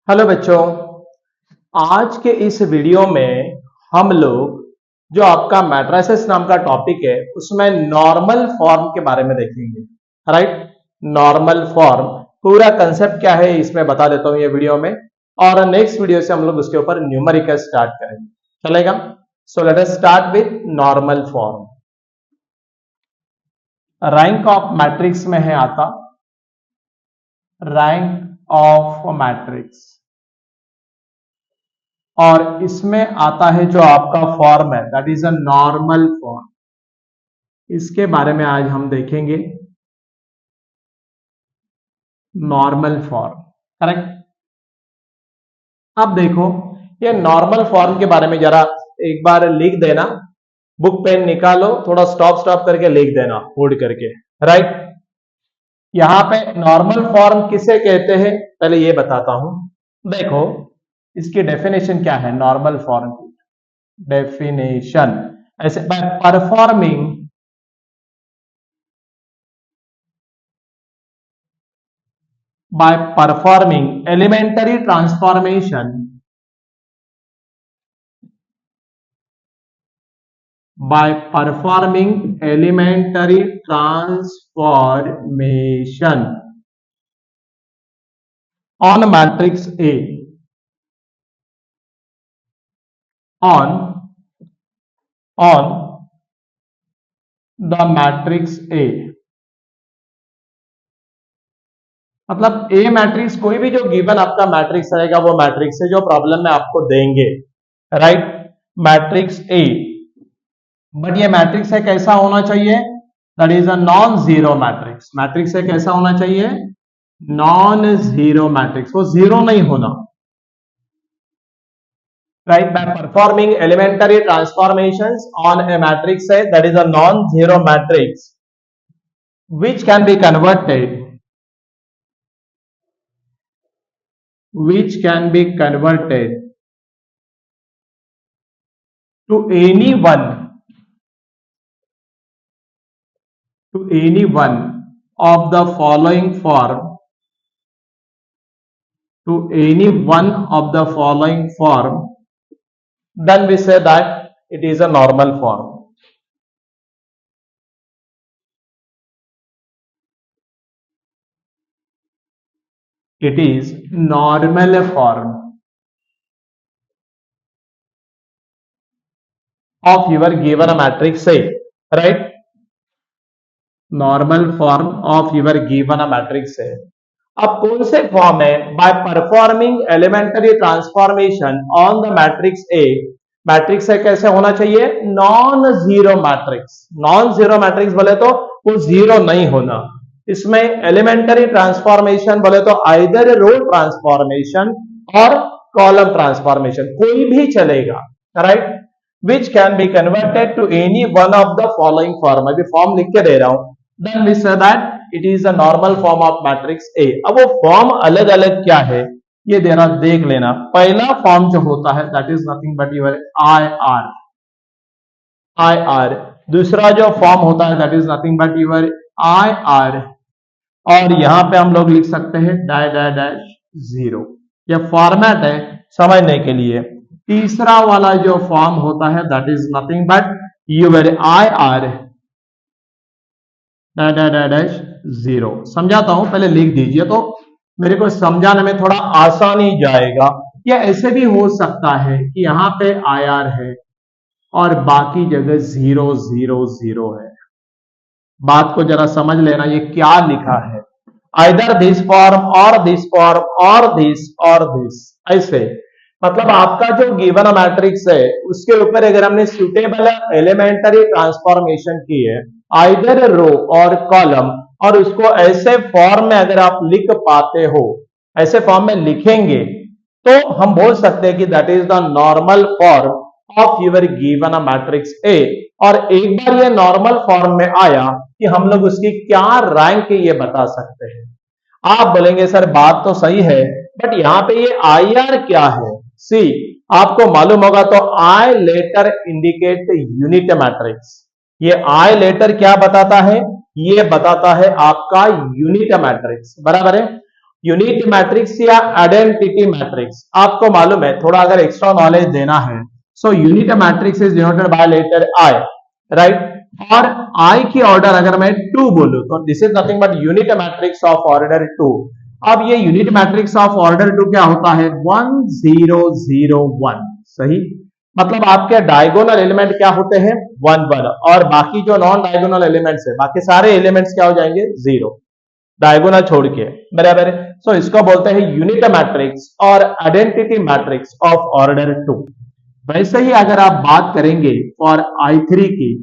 Hello बच्चों। आज के इस वीडियो में हम लोग जो आपका मैट्रिसेस नाम का टॉपिक है उसमें नॉर्मल फॉर्म के बारे में देखेंगे। राइट, नॉर्मल फॉर्म पूरा कंसेप्ट क्या है इसमें बता देता हूं ये वीडियो में, और नेक्स्ट वीडियो से हम लोग उसके ऊपर न्यूमेरिकल स्टार्ट करेंगे। चलेगा? So let us start with normal form. Rank of matrix में है आता रैंक ऑफ मैट्रिक्स, और इसमें आता है जो आपका फॉर्म है that is a normal form. इसके बारे में आज हम देखेंगे, नॉर्मल फॉर्म। करेक्ट। अब देखो, ये नॉर्मल फॉर्म के बारे में जरा एक बार लिख देना, बुक पेन निकालो, थोड़ा स्टॉप स्टॉप करके लिख देना होल्ड करके। राइट, यहां पे नॉर्मल फॉर्म किसे कहते हैं पहले ये बताता हूं। देखो, इसकी डेफिनेशन क्या है नॉर्मल फॉर्म की? डेफिनेशन ऐसे, bye performing elementary transformation by performing elementary transformation on matrix A, on the matrix A। मतलब ए मैट्रिक्स, कोई भी जो गिवन आपका मैट्रिक्स रहेगा वो मैट्रिक्स है जो प्रॉब्लम में आपको देंगे। राइट, मैट्रिक्स ए, बट ये मैट्रिक्स है कैसा होना चाहिए? That is a non zero matrix. Matrix है कैसा होना चाहिए? नॉन जीरो मैट्रिक्स, वो जीरो नहीं होना। Right, by performing elementary transformations on a matrix A that is a non-zero matrix which can be converted to any one of the following form, then we say that it is a normal form। It is normal form of your given matrix A। Right, normal form of your given matrix है। अब कौन से form है? By performing elementary transformation on the matrix A. Matrix है कैसे होना चाहिए? Non zero matrix. Non zero matrix बोले तो वो जीरो नहीं होना। इसमें एलिमेंटरी ट्रांसफॉर्मेशन बोले तो आइदर रो ट्रांसफॉर्मेशन और कॉलम ट्रांसफॉर्मेशन, कोई भी चलेगा। Right, which can be converted to any one of the following form। अभी फॉर्म लिख के दे रहा हूं। then we say that it is a normal form of matrix A। अब वो फॉर्म अलग अलग क्या है ये देना, देख लेना। पहला फॉर्म जो होता है that is nothing but your IR। दूसरा जो फॉर्म होता है that is nothing but your IR, और यहां पे हम लोग लिख सकते हैं डैश जीरो। यह फॉर्मेट है समझने के लिए। तीसरा वाला जो फॉर्म होता है that is nothing but your IR dash zero. समझाता हूं, पहले लिख दीजिए तो मेरे को समझाने में थोड़ा आसानी जाएगा। या ऐसे भी हो सकता है कि यहां पे IR है और बाकी जगह जीरो जीरो जीरो है। बात को जरा समझ लेना, ये क्या लिखा है? आइदर दिस फॉर्म और दिस फॉर्म और दिस ऐसे। मतलब आपका जो गिवन मैट्रिक्स है उसके ऊपर अगर हमने सुटेबल एलिमेंटरी ट्रांसफॉर्मेशन की है आइदर रो और कॉलम, और उसको ऐसे फॉर्म में अगर आप लिख पाते हो, ऐसे फॉर्म में लिखेंगे तो हम बोल सकते हैं कि that is the normal form of your given matrix A. और एक बार ये नॉर्मल फॉर्म में आया कि हम लोग उसकी क्या रैंक ये बता सकते हैं। आप बोलेंगे सर बात तो सही है बट यहां पे ये IR क्या है? सी, आपको मालूम होगा तो आई लेटर इंडिकेट यूनिट मैट्रिक्स। ये आई लेटर क्या बताता है? ये बताता है आपका यूनिट मैट्रिक्स। बराबर है। यूनिट मैट्रिक्स या आइडेंटिटी मैट्रिक्स। आपको मालूम है, थोड़ा अगर एक्स्ट्रा नॉलेज देना है, so unit matrix is denoted by letter I, right. और आई की ऑर्डर अगर मैं 2 बोलूं तो this is nothing but unit matrix of order 2। अब ये यूनिट मैट्रिक्स ऑफ ऑर्डर 2 क्या होता है? 1 0 0 1, सही। मतलब आपके डायगोनल एलिमेंट क्या होते हैं? 1 1, और बाकी जो नॉन डायगोनल एलिमेंट्स है, बाकी सारे एलिमेंट्स क्या हो जाएंगे? 0, डायगोनल छोड़ के, बराबर है। सो इसको बोलते हैं यूनिट मैट्रिक्स और आइडेंटिटी मैट्रिक्स ऑफ ऑर्डर 2। वैसे ही अगर आप बात करेंगे फॉर I3 की,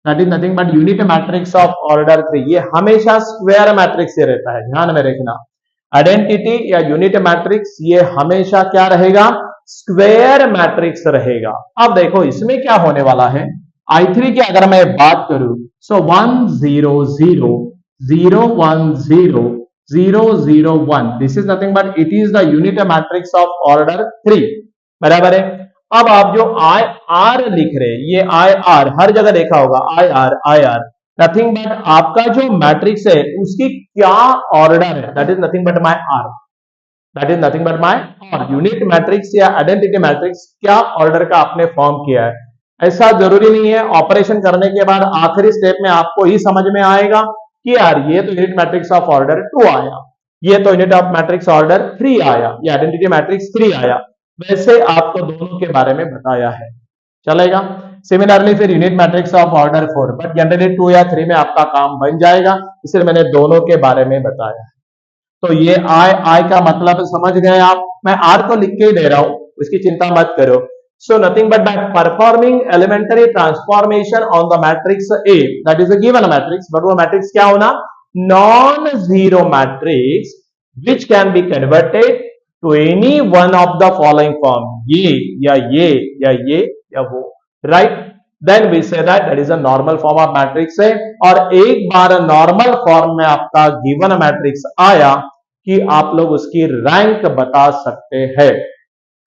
that is nothing but unit matrix of order 3, ये हमेशा स्क्वायर मैट्रिक्स से रहता है, ध्यान में रखना। आइडेंटिटी या यूनिट मैट्रिक्स ये हमेशा क्या रहेगा? स्क्वायर मैट्रिक्स रहेगा। अब देखो इसमें क्या होने वाला है, I3 की अगर मैं बात करूं, सो 1 0 0 0 1 0 0 0 1, this is nothing but it is the unit matrix of order 3, बराबर है। अब आप जो आई आर लिख रहे हैं, ये आई आर हर जगह देखा होगा, आई आर नथिंग बट आपका जो मैट्रिक्स है उसकी क्या ऑर्डर है? That is nothing but my R, that is nothing but my R. Unit matrix या आइडेंटिटी मैट्रिक्स क्या ऑर्डर का आपने फॉर्म किया है, ऐसा जरूरी नहीं है। ऑपरेशन करने के बाद आखिरी स्टेप में आपको ही समझ में आएगा कि यार ये तो यूनिट मैट्रिक्स ऑफ ऑर्डर 2 आया, ये तो यूनिट ऑफ मैट्रिक्स ऑर्डर 3 आया, ये आइडेंटिटी मैट्रिक्स 3 आया। वैसे आपको दोनों के बारे में बताया है, चलेगा। सिमिलरली फिर unit matrix of order 4, but generally 2 या 3 में आपका काम बन जाएगा, इसलिए मैंने दोनों के बारे में बताया है। तो ये आई का मतलब समझ गए आप। मैं आर को लिख के ही दे रहा हूं, उसकी चिंता मत करो। So nothing but by performing elementary transformation on the matrix A, that is a given matrix, but वो मैट्रिक्स क्या होना? Non zero matrix which can be converted to any one of the following form, ये या ये या ये या वो, right. Then we say that is a normal form of matrix है। और एक बार नॉर्मल फॉर्म में आपका गिवन मैट्रिक्स आया कि आप लोग उसकी रैंक बता सकते हैं,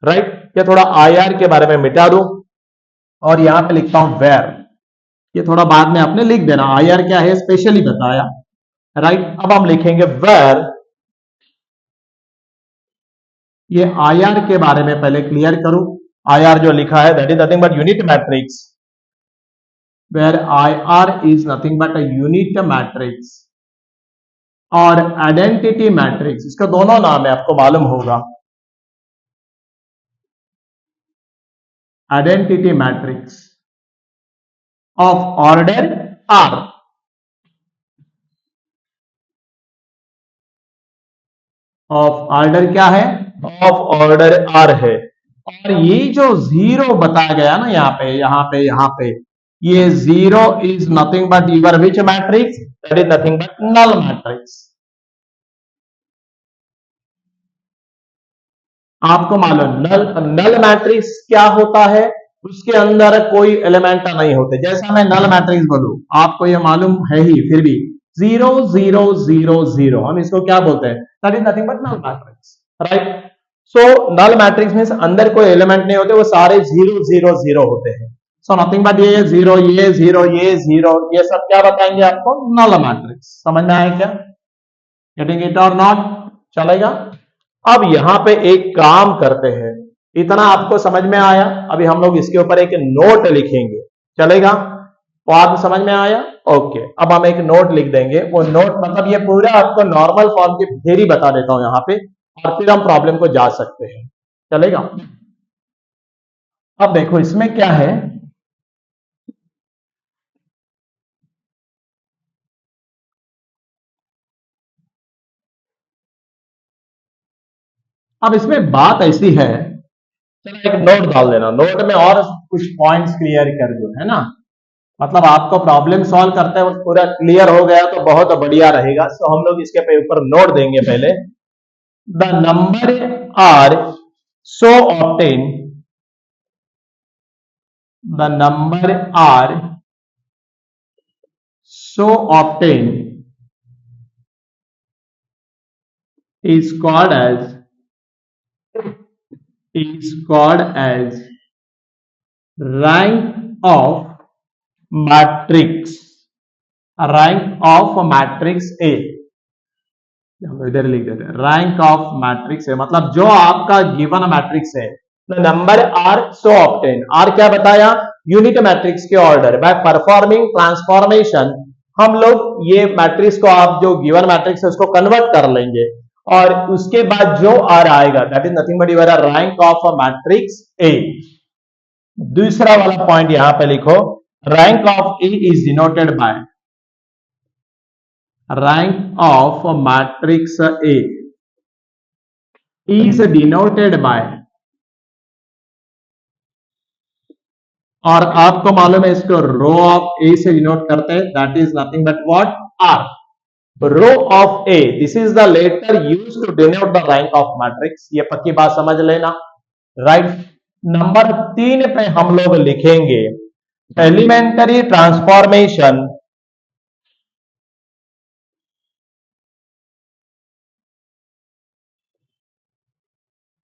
राइट। ये थोड़ा आईआर के बारे में मिटा दूं और यहां पे लिखता हूं वेर, ये थोड़ा बाद में आपने लिख देना, आईआर क्या है स्पेशली बताया, राइट। अब हम लिखेंगे वेर, ये आईआर के बारे में पहले क्लियर करूं। आईआर जो लिखा है that is nothing but unit matrix, where IR is nothing but a unit matrix और आइडेंटिटी मैट्रिक्स, इसका दोनों नाम है, आपको मालूम होगा। Identity matrix of order R, of order क्या है? ऑफ ऑर्डर आर है। और ये जो जीरो बताया गया ना यहां पे ये zero is nothing but your which matrix? That is nothing but null matrix. आपको मालूम नल मैट्रिक्स क्या होता है? उसके अंदर कोई एलिमेंट नहीं होते। जैसा मैं नल मैट्रिक्स बोलूं, आपको ये मालूम है ही, फिर भी 0 0 0 0 हम इसको क्या बोलते हैं? That is nothing but null matrix, right. So null matrix means अंदर कोई एलिमेंट नहीं होते, वो सारे 0 0 0 होते हैं। सो नथिंग बट ये 0 ये 0 ये 0 ये सब क्या बताएंगे आपको? Null matrix. समझ में आया क्या? गेटिंग इट और नॉट? चलेगा। अब यहां पे एक काम करते हैं, इतना आपको समझ में आया, अभी हम लोग इसके ऊपर एक नोट लिखेंगे, चलेगा? पार्ट समझ में आया? ओके। अब हम एक नोट लिख देंगे, वो नोट मतलब ये पूरा आपको नॉर्मल फॉर्म की थ्योरी बता देता हूं यहां पे, और फिर हम प्रॉब्लम को जा सकते हैं, चलेगा? अब देखो इसमें क्या है, अब इसमें बात ऐसी है, चलो एक नोट डाल देना, नोट में और कुछ पॉइंट्स क्लियर कर दो, है ना। मतलब आपको प्रॉब्लम सॉल्व करते वक्त पूरा क्लियर हो गया तो बहुत बढ़िया रहेगा। सो हम लोग इसके ऊपर नोट देंगे पहले। The number R so obtain, the number R so obtain is called as rank of matrix, rank of matrix A। हम इधर लिख देते हैं रैंक ऑफ मैट्रिक्स है, मतलब जो आपका गिवन मैट्रिक्स है, number R so obtain. R क्या बताया, यूनिट मैट्रिक्स के ऑर्डर बाय परफॉर्मिंग ट्रांसफॉर्मेशन। हम लोग ये मैट्रिक्स को, आप जो गिवन मैट्रिक्स है उसको कन्वर्ट कर लेंगे और उसके बाद जो आर आएगा that is nothing but your rank of a matrix A. दूसरा वाला पॉइंट यहां पे लिखो, rank of A is denoted bye rank of matrix A is denoted by, और आपको मालूम है इसको रो ऑफ ए से डिनोट करते हैं, that is nothing but what, R. Row of A, this is the letter use to denote the rank of matrix. ये पक्की बात समझ लेना, राइट। नंबर 3 पे हम लोग लिखेंगे elementary transformation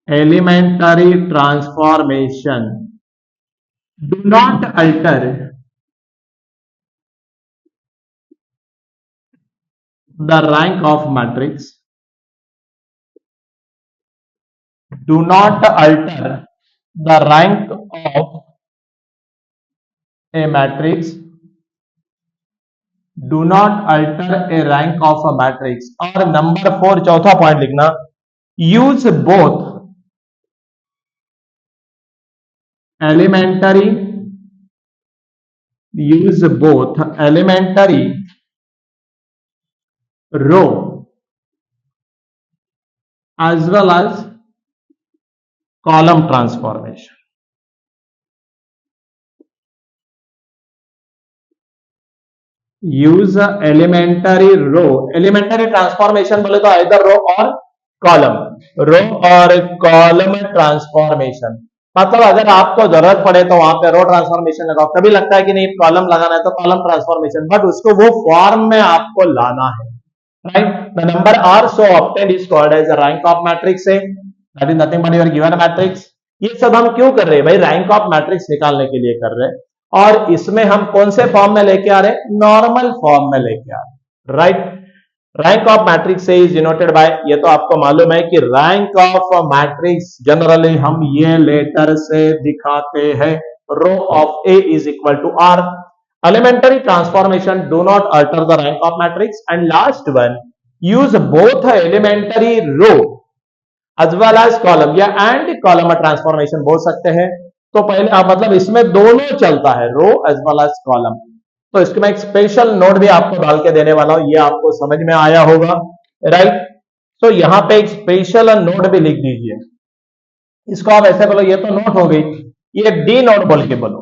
elementary transformation do not alter the rank of matrix, do not alter the rank of a matrix, do not alter a rank of a matrix। और नंबर 4 चौथा पॉइंट लिखना, use both elementary, use both elementary row as well as column transformation। Use elementary row, elementary transformation बोले तो इधर रो और column, रो और column transformation. मतलब अगर आपको जरूरत पड़े तो वहां पे रो ट्रांसफॉर्मेशन लगाओ, कभी लगता है कि नहीं कॉलम लगाना है तो कॉलम ट्रांसफॉर्मेशन, बट उसको वो फॉर्म में आपको लाना है, right. The number R so obtained is called as the rank of matrix A, that is nothing but your given matrix. ये सब हम क्यों कर रहे हैं भाई, रैंक ऑफ मैट्रिक्स निकालने के लिए कर रहे हैं, और इसमें हम कौन से फॉर्म में लेके आ रहे हैं, नॉर्मल फॉर्म में लेके आ रहे हैं, right. Rank of matrix A is denoted bye, ये तो आपको मालूम है कि रैंक ऑफ मैट्रिक्स जनरली हम ये लेटर से दिखाते हैं, row of A is equal to R. Elementary transformation do not alter the rank of matrix. And last one, use both elementary row as well as column, या and column transformation बोल सकते हैं। तो पहले आप मतलब इसमें दोनों चलता है, रो एज वेल एज कॉलम। तो इसके मैं एक स्पेशल नोट भी आपको डाल के देने वाला हूं, ये आपको समझ में आया होगा, राइट। तो यहां पे एक स्पेशल नोट भी लिख दीजिए, इसको आप ऐसे बोलो, ये तो नोट हो गई, ये डी नोट बोल के बोलो।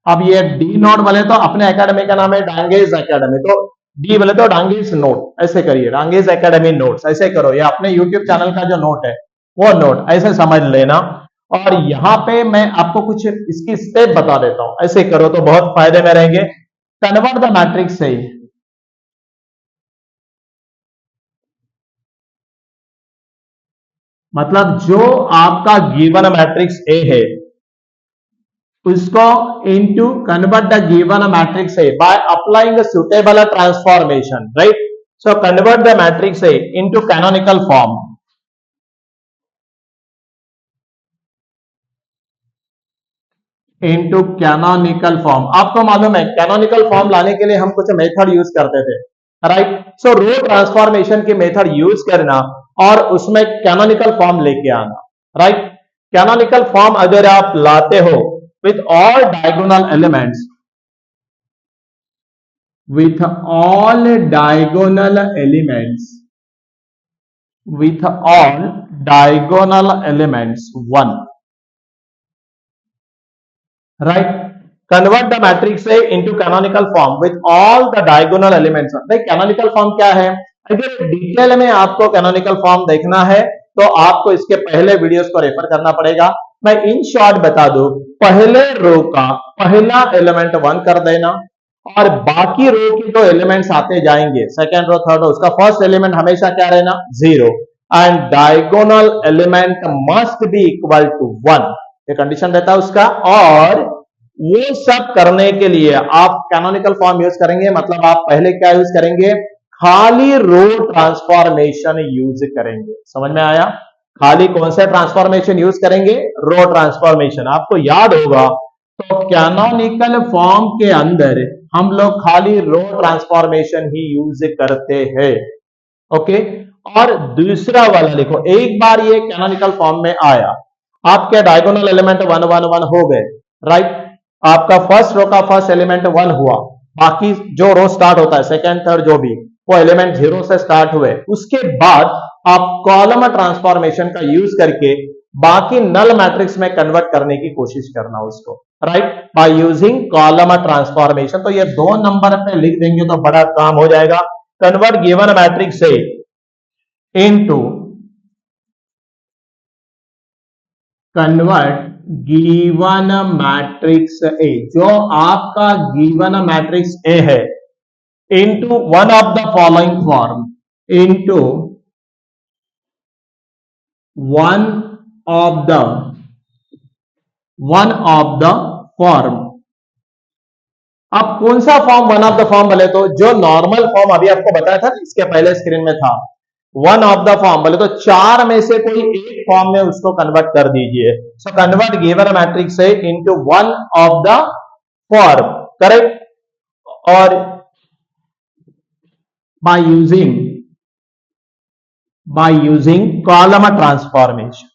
अब ये डी नोट बोले तो अपने एकेडमी का नाम है डांगेज एकेडमी, तो डी बोले तो डांगेज नोट, ऐसे करिए, डांगेज एकेडमी नोट्स ऐसे करो, ये अपने यूट्यूब चैनल का जो नोट है वो नोट ऐसे समझ लेना। और यहां पे मैं आपको कुछ इसकी स्टेप बता देता हूं, ऐसे करो तो बहुत फायदे में रहेंगे। कन्वर्ट द मैट्रिक्स से, मतलब जो आपका गिवन मैट्रिक्स ए है उसको into convert the given matrix A by applying suitable transformation, right. So convert the matrix A into canonical form, into canonical form. आपको मालूम है कैनोनिकल फॉर्म लाने के लिए हम कुछ मेथड यूज करते थे, राइट। सो रो ट्रांसफॉर्मेशन की मेथड यूज करना और उसमें कैनोनिकल फॉर्म लेके आना, राइट। कैनोनिकल फॉर्म अगर आप लाते हो with all diagonal elements, with all diagonal elements, with all diagonal elements 1, right। convert the matrix A into canonical form with all the diagonal elements। देख canonical form क्या है, अगर detail में आपको canonical form देखना है तो आपको इसके पहले वीडियोस को रेफर करना पड़ेगा। मैं इन शॉर्ट बता दूं, पहले रो का पहला एलिमेंट 1 कर देना और बाकी रो के जो एलिमेंट्स आते जाएंगे, सेकेंड रो थर्ड रो, उसका फर्स्ट एलिमेंट हमेशा क्या रहना, 0, and diagonal element must be equal to 1, ये कंडीशन रहता है उसका। और वो सब करने के लिए आप कैनोनिकल फॉर्म यूज करेंगे, मतलब आप पहले क्या यूज करेंगे, खाली रो ट्रांसफॉर्मेशन यूज करेंगे। समझ में आया? खाली कौन से ट्रांसफॉर्मेशन यूज करेंगे? रो ट्रांसफॉर्मेशन। आपको याद होगा तो कैनोनिकल फॉर्म के अंदर हम लोग खाली रो ट्रांसफॉर्मेशन ही यूज करते हैं। ओके, और दूसरा वाला देखो, एक बार ये कैनोनिकल फॉर्म में आया, आपके डायगोनल एलिमेंट 1 1 1 हो गए, राइट? आपका फर्स्ट रो का फर्स्ट एलिमेंट 1 हुआ, बाकी जो रो स्टार्ट होता है सेकंड थर्ड जो भी, वो एलिमेंट 0 से स्टार्ट हुए। उसके बाद आप कॉलम ट्रांसफॉर्मेशन का यूज करके बाकी नल मैट्रिक्स में कन्वर्ट करने की कोशिश करना उसको, right? Bye using column transformation. तो ये 2 नंबर पे लिख देंगे तो बड़ा काम हो जाएगा। कन्वर्ट गिवन मैट्रिक्स ए इनटू, कन्वर्ट गिवन मैट्रिक्स ए, जो आपका गिवन मैट्रिक्स ए है, into one of the following form, into one of the form. अब कौन सा form one of the form बोले तो जो नॉर्मल फॉर्म अभी आपको बताया था, इसके पहले स्क्रीन में था, वन ऑफ द फॉर्म बोले तो 4 में से कोई एक फॉर्म में उसको कन्वर्ट कर दीजिए। सो कन्वर्ट गिवन मैट्रिक्स है into one of the form, correct? और by using column transformation,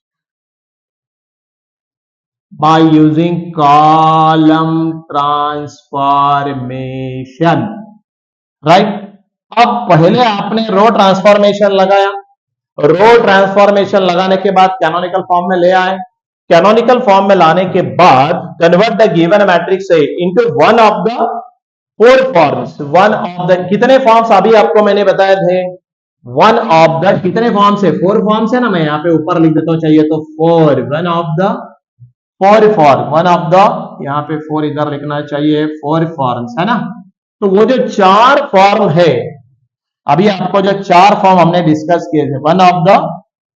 by using column transformation, right? अब पहले आपने रो ट्रांसफॉर्मेशन लगाया, रो ट्रांसफॉर्मेशन लगाने के बाद कैनोनिकल फॉर्म में ले आए, कैनोनिकल फॉर्म में लाने के बाद convert the given matrix into one of the 4 forms. One of the कितने फॉर्म्स अभी आपको मैंने बताए थे? वन ऑफ द कितने फॉर्म्स है? 4 फॉर्म्स है ना, मैं यहाँ पे ऊपर लिख देता हूं, चाहिए तो 4, one of the 4 form, one of the, यहाँ पे 4 इधर लिखना चाहिए, 4 फॉर्म्स है ना। तो वो जो 4 फॉर्म है, अभी आपको जो 4 फॉर्म हमने डिस्कस किए थे, one of the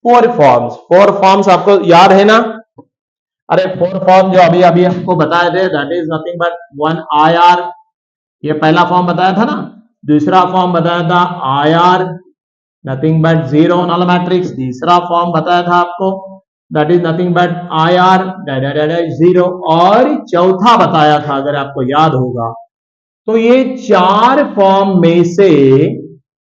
4 forms, 4 forms आपको याद है ना? अरे 4 फॉर्म जो अभी अभी आपको बताए थे, that is nothing but 1 IR, ये पहला फॉर्म बताया था ना। दूसरा फॉर्म बताया था IR, nothing but 0 null matrix. तीसरा फॉर्म बताया था आपको, that is nothing but IR 0, और चौथा बताया था अगर आपको याद होगा। तो ये 4 फॉर्म में से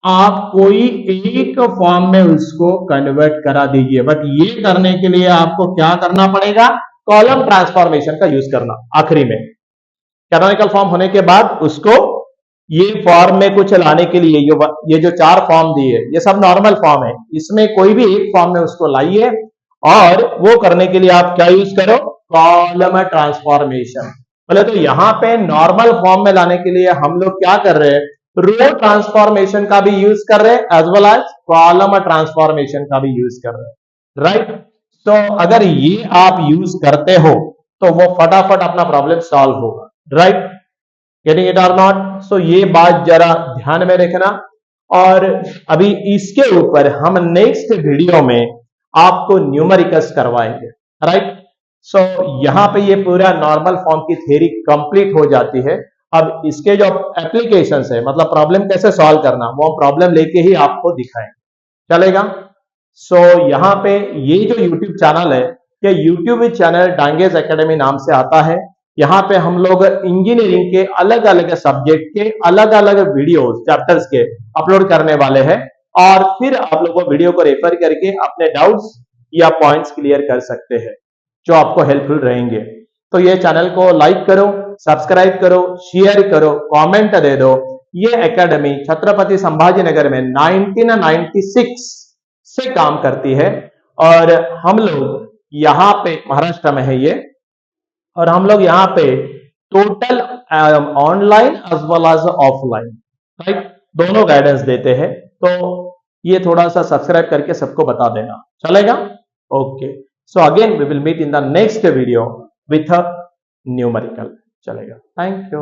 आप कोई एक फॉर्म में उसको कन्वर्ट करा दीजिए, बट ये करने के लिए आपको क्या करना पड़ेगा? कॉलम ट्रांसफॉर्मेशन का यूज करना। आखिरी में कैनोनिकल फॉर्म होने के बाद उसको ये फॉर्म में कुछ लाने के लिए ये जो 4 फॉर्म दिए, ये सब नॉर्मल फॉर्म है, इसमें कोई भी एक फॉर्म में उसको लाइए, और वो करने के लिए आप क्या यूज करो? Column transformation. बोले तो यहां पे नॉर्मल फॉर्म में लाने के लिए हम लोग क्या कर रहे हैं? रो ट्रांसफॉर्मेशन का भी यूज कर रहे हैं, as well as column transformation का भी यूज कर रहे हैं, राइट? तो अगर ये आप यूज करते हो तो वो फटाफट अपना प्रॉब्लम सॉल्व होगा, राइट? गेटिंग इट और नॉट? सो ये बात जरा ध्यान में रखना। और अभी इसके ऊपर हम नेक्स्ट वीडियो में आपको न्यूमेरिकल्स करवाएंगे, राइट? सो यहां पे ये पूरा नॉर्मल फॉर्म की थ्योरी कंप्लीट हो जाती है। अब इसके जो एप्लीकेशंस है, मतलब प्रॉब्लम कैसे सॉल्व करना, वो प्रॉब्लम लेके ही आपको दिखाएंगे, चलेगा? सो यहां पे ये जो यूट्यूब चैनल है, ये यूट्यूब चैनल डांगेज एकेडमी नाम से आता है। यहाँ पे हम लोग इंजीनियरिंग के अलग अलग सब्जेक्ट के अलग अलग वीडियोस चैप्टर्स के अपलोड करने वाले हैं, और फिर आप लोग वो वीडियो को रेफर करके अपने डाउट्स या पॉइंट्स क्लियर कर सकते हैं, जो आपको हेल्पफुल रहेंगे। तो ये चैनल को लाइक करो, सब्सक्राइब करो, शेयर करो, कमेंट दे दो। ये एकेडमी छत्रपति संभाजीनगर में 1996 से काम करती है, और हम लोग यहाँ पे महाराष्ट्र में है ये, और हम लोग यहाँ पे total online as well as offline, right, दोनों गाइडेंस देते हैं। तो ये थोड़ा सा सब्सक्राइब करके सबको बता देना, चलेगा? Okay, so again we will meet in the next video with a numerical, चलेगा? Thank you.